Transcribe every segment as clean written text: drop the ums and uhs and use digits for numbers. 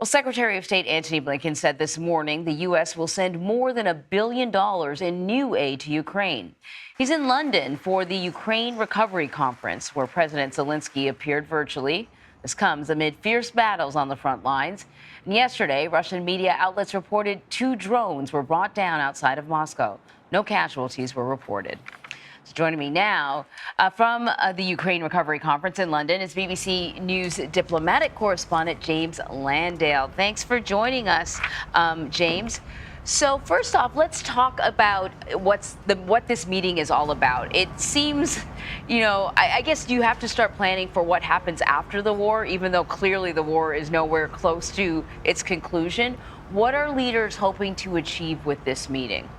Well, Secretary of State Antony Blinken said this morning the U.S. will send more than $1 billion in new aid to Ukraine. He's in London for the Ukraine Recovery Conference, where President Zelenskyy appeared virtually. This comes amid fierce battles on the front lines. And yesterday, Russian media outlets reported 2 drones were brought down outside of Moscow. No casualties were reported. So joining me now from the Ukraine Recovery Conference in London is BBC News diplomatic correspondent James Landale. Thanks for joining us, James. So first off, let's talk about what this meeting is all about. It seems, I guess you have to start planning for what happens after the war, even though clearly the war is nowhere close to its conclusion. What are leaders hoping to achieve with this meeting?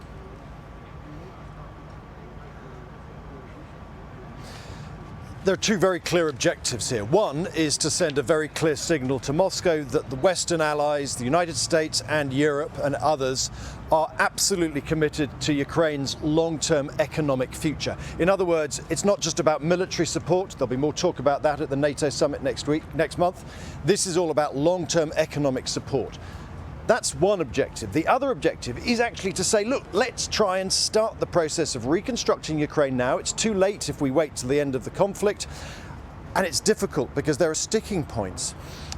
There are 2 very clear objectives here. One is to send a very clear signal to Moscow that the Western allies, the United States and Europe and others are absolutely committed to Ukraine's long-term economic future. In other words, it's not just about military support. There'll be more talk about that at the NATO summit next month. This is all about long-term economic support. That's one objective. The other objective is actually to say, look, let's try and start the process of reconstructing Ukraine now. It's too late if we wait till the end of the conflict. And it's difficult because there are sticking points.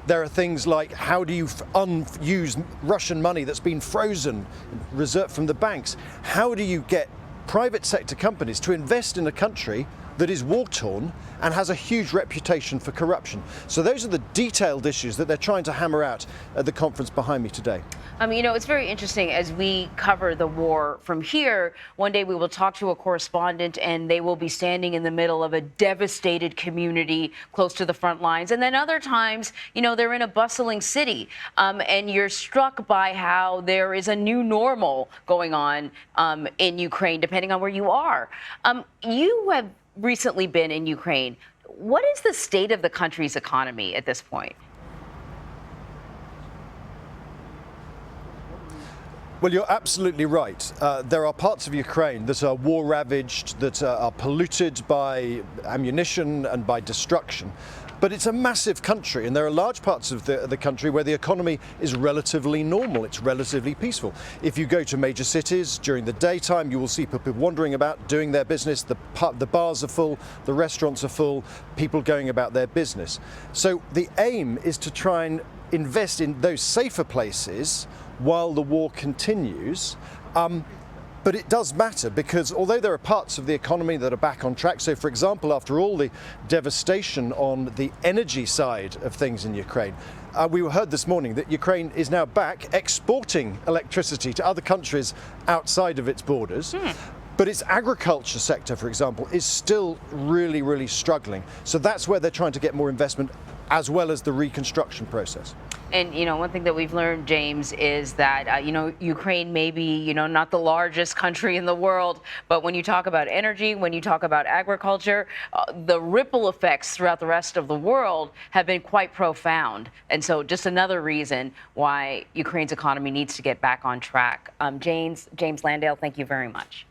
There are things like, how do you unuse Russian money that's been frozen, reserved from the banks? How do you get private sector companies to invest in a country that is war-torn and has a huge reputation for corruption? So those are the detailed issues that they're trying to hammer out at the conference behind me today. It's very interesting as we cover the war from here. One day we will talk to a correspondent and they will be standing in the middle of a devastated community close to the front lines. And then other times, they're in a bustling city and you're struck by how there is a new normal going on in Ukraine, depending on where you are. You have recently been in Ukraine. What is the state of the country's economy at this point? Well, you're absolutely right. There are parts of Ukraine that are war-ravaged, that are polluted by ammunition and by destruction. But it's a massive country, and there are large parts of the country where the economy is relatively normal. It's relatively peaceful. If you go to major cities during the daytime, you will see people wandering about, doing their business. The bars are full, the restaurants are full, people going about their business. So the aim is to try and invest in those safer places while the war continues. But it does matter because although there are parts of the economy that are back on track, so for example, after all the devastation on the energy side of things in Ukraine, we heard this morning that Ukraine is now back exporting electricity to other countries outside of its borders. But its agriculture sector, for example, is still really, really struggling. So that's where they're trying to get more investment, as well as the reconstruction process. And, one thing that we've learned, James, is that, Ukraine may be, not the largest country in the world, but when you talk about energy, when you talk about agriculture, the ripple effects throughout the rest of the world have been quite profound. And so just another reason why Ukraine's economy needs to get back on track. James Landale, thank you very much.